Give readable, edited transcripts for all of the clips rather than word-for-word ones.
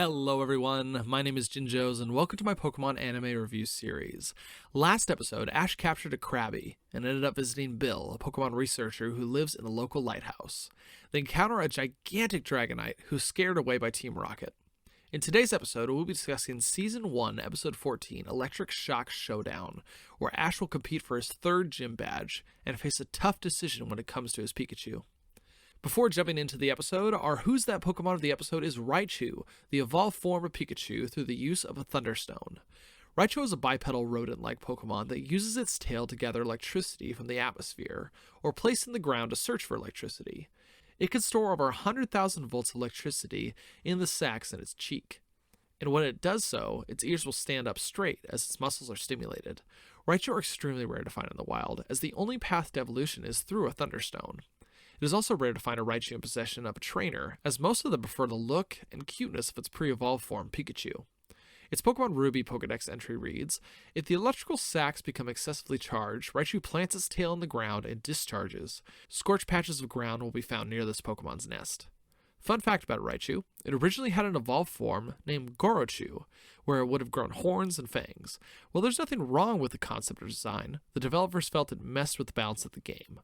Hello everyone, my name is Jinjoz and welcome to my Pokemon anime review series. Last episode, Ash captured a Krabby and ended up visiting Bill, a Pokemon researcher who lives in a local lighthouse. They encounter a gigantic Dragonite who's scared away by Team Rocket. In today's episode, we'll be discussing Season 1, Episode 14, Electric Shock Showdown, where Ash will compete for his third gym badge and face a tough decision when it comes to his Pikachu. Before jumping into the episode, our Who's That Pokemon of the episode is Raichu, the evolved form of Pikachu through the use of a Thunderstone. Raichu is a bipedal rodent-like Pokemon that uses its tail to gather electricity from the atmosphere, or place in the ground to search for electricity. It can store over 100,000 volts of electricity in the sacs in its cheek. And when it does so, its ears will stand up straight as its muscles are stimulated. Raichu are extremely rare to find in the wild, as the only path to evolution is through a Thunderstone. It is also rare to find a Raichu in possession of a trainer, as most of them prefer the look and cuteness of its pre-evolved form, Pikachu. Its Pokemon Ruby Pokedex entry reads, if the electrical sacs become excessively charged, Raichu plants its tail in the ground and discharges. Scorched patches of ground will be found near this Pokemon's nest. Fun fact about Raichu, it originally had an evolved form named Gorochu, where it would have grown horns and fangs. While there's nothing wrong with the concept or design, the developers felt it messed with the balance of the game.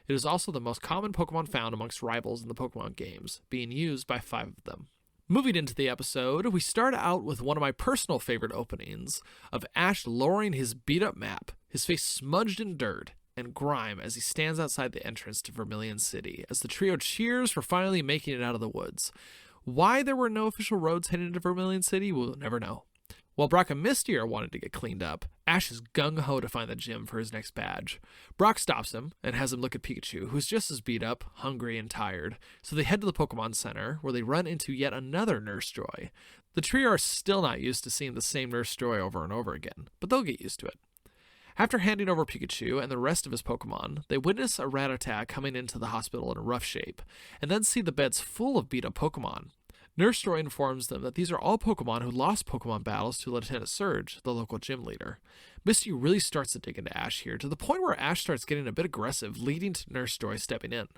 It is also the most common Pokemon found amongst rivals in the Pokemon games, being used by 5 of them. Moving into the episode, we start out with one of my personal favorite openings of Ash lowering his beat-up map, his face smudged in dirt and grime as he stands outside the entrance to Vermilion City, as the trio cheers for finally making it out of the woods. Why there were no official roads heading into Vermilion City, we'll never know. While Brock and Misty are wanting to get cleaned up, Ash is gung-ho to find the gym for his next badge. Brock stops him and has him look at Pikachu, who's just as beat up, hungry, and tired. So they head to the Pokemon Center, where they run into yet another Nurse Joy. The trio are still not used to seeing the same Nurse Joy over and over again, but they'll get used to it. After handing over Pikachu and the rest of his Pokemon, they witness a Rattata coming into the hospital in a rough shape, and then see the beds full of beat-up Pokemon. Nurse Joy informs them that these are all Pokemon who lost Pokemon battles to Lieutenant Surge, the local gym leader. Misty really starts to dig into Ash here, to the point where Ash starts getting a bit aggressive, leading to Nurse Joy stepping in.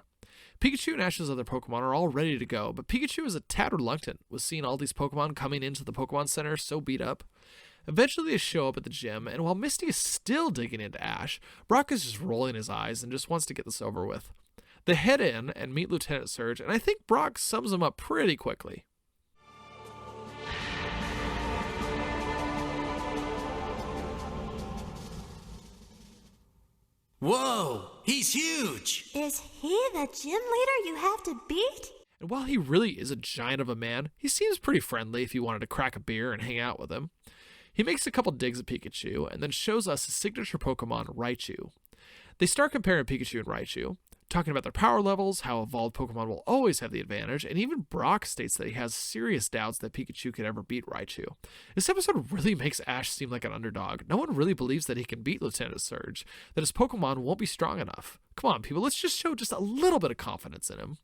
Pikachu and Ash's other Pokemon are all ready to go, but Pikachu is a tad reluctant with seeing all these Pokemon coming into the Pokemon Center so beat up. Eventually they show up at the gym, and while Misty is still digging into Ash, Brock is just rolling his eyes and just wants to get this over with. They head in and meet Lieutenant Surge, and I think Brock sums him up pretty quickly. Whoa, he's huge! Is he the gym leader you have to beat? And while he really is a giant of a man, he seems pretty friendly if you wanted to crack a beer and hang out with him. He makes a couple digs at Pikachu, and then shows us his signature Pokemon, Raichu. They start comparing Pikachu and Raichu, talking about their power levels, how evolved Pokemon will always have the advantage, and even Brock states that he has serious doubts that Pikachu could ever beat Raichu. This episode really makes Ash seem like an underdog. No one really believes that he can beat Lieutenant Surge, that his Pokemon won't be strong enough. Come on, people, let's just show just a little bit of confidence in him.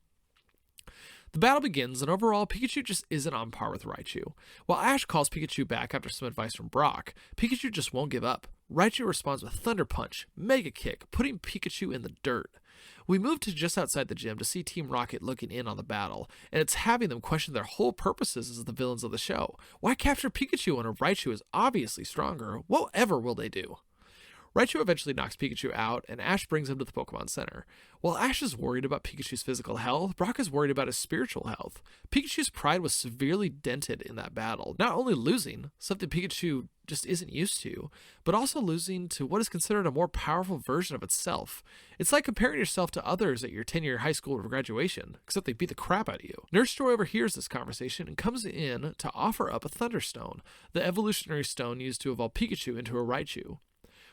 The battle begins, and overall, Pikachu just isn't on par with Raichu. While Ash calls Pikachu back after some advice from Brock, Pikachu just won't give up. Raichu responds with Thunder Punch, Mega Kick, putting Pikachu in the dirt. We move to just outside the gym to see Team Rocket looking in on the battle, and it's having them question their whole purposes as the villains of the show. Why capture Pikachu when a Raichu is obviously stronger? Whatever will they do? Raichu eventually knocks Pikachu out, and Ash brings him to the Pokemon Center. While Ash is worried about Pikachu's physical health, Brock is worried about his spiritual health. Pikachu's pride was severely dented in that battle, not only losing, something Pikachu just isn't used to, but also losing to what is considered a more powerful version of itself. It's like comparing yourself to others at your 10-year high school graduation, except they beat the crap out of you. Nurse Joy overhears this conversation and comes in to offer up a Thunderstone, the evolutionary stone used to evolve Pikachu into a Raichu.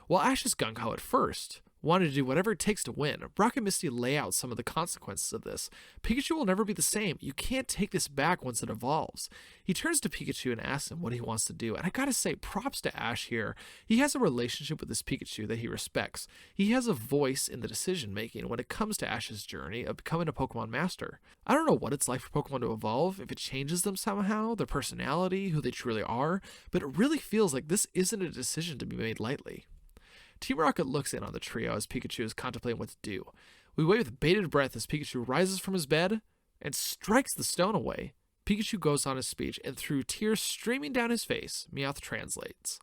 While Ash is gung-ho at first, wanting to do whatever it takes to win, Brock and Misty lay out some of the consequences of this. Pikachu will never be the same. You can't take this back once it evolves. He turns to Pikachu and asks him what he wants to do, and I gotta say, props to Ash here. He has a relationship with this Pikachu that he respects. He has a voice in the decision-making when it comes to Ash's journey of becoming a Pokemon Master. I don't know what it's like for Pokemon to evolve, if it changes them somehow, their personality, who they truly are, but it really feels like this isn't a decision to be made lightly. Team Rocket looks in on the trio as Pikachu is contemplating what to do. We wait with bated breath as Pikachu rises from his bed and strikes the stone away. Pikachu goes on his speech, and through tears streaming down his face, Meowth translates,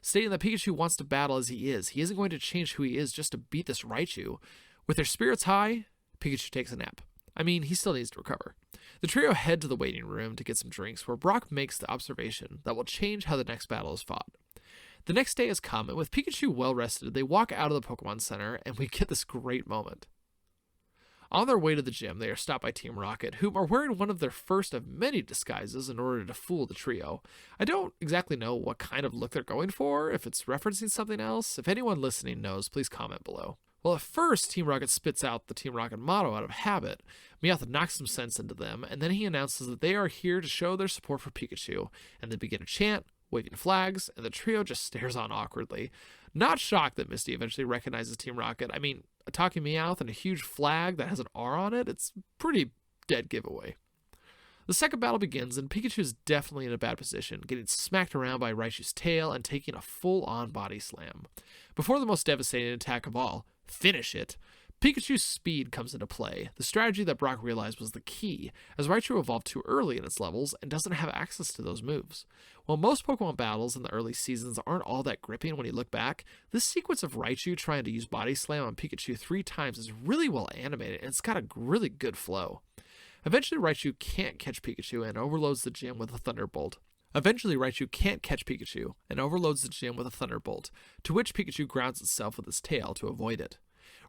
stating that Pikachu wants to battle as he is. He isn't going to change who he is just to beat this Raichu. With their spirits high, Pikachu takes a nap. I mean, he still needs to recover. The trio head to the waiting room to get some drinks, where Brock makes the observation that will change how the next battle is fought. The next day has come, and with Pikachu well rested, they walk out of the Pokemon Center, and we get this great moment. On their way to the gym, they are stopped by Team Rocket, whom are wearing one of their first of many disguises in order to fool the trio. I don't exactly know what kind of look they're going for, if it's referencing something else. If anyone listening knows, please comment below. Well, at first, Team Rocket spits out the Team Rocket motto out of habit. Meowth knocks some sense into them, and then he announces that they are here to show their support for Pikachu, and they begin to chant, waving flags, and the trio just stares on awkwardly. Not shocked that Misty eventually recognizes Team Rocket. I mean, a talking Meowth and a huge flag that has an R on it, it's pretty dead giveaway. The second battle begins, and Pikachu is definitely in a bad position, getting smacked around by Raichu's tail and taking a full-on body slam. Before the most devastating attack of all, Finish It, Pikachu's speed comes into play, the strategy that Brock realized was the key, as Raichu evolved too early in its levels and doesn't have access to those moves. While most Pokemon battles in the early seasons aren't all that gripping when you look back, this sequence of Raichu trying to use Body Slam on Pikachu 3 times is really well animated, and it's got a really good flow. Eventually Raichu can't catch Pikachu and overloads the gym with a Thunderbolt. To which Pikachu grounds itself with its tail to avoid it.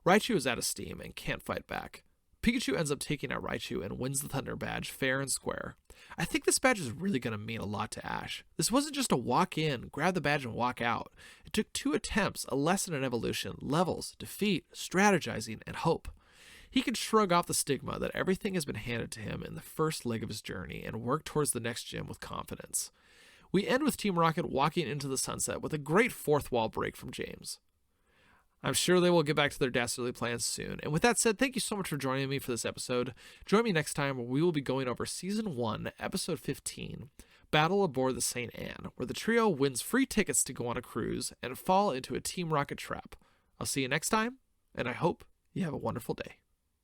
Raichu is out of steam and can't fight back. Pikachu ends up taking out Raichu and wins the Thunder Badge fair and square. I think this badge is really going to mean a lot to Ash. This wasn't just a walk in, grab the badge and walk out. It took 2 attempts, a lesson in evolution, levels, defeat, strategizing, and hope. He can shrug off the stigma that everything has been handed to him in the first leg of his journey and work towards the next gym with confidence. We end with Team Rocket walking into the sunset with a great fourth wall break from James. I'm sure they will get back to their dastardly plans soon. And with that said, thank you so much for joining me for this episode. Join me next time where we will be going over Season 1, Episode 15, Battle Aboard the St. Anne, where the trio wins free tickets to go on a cruise and fall into a Team Rocket trap. I'll see you next time, and I hope you have a wonderful day.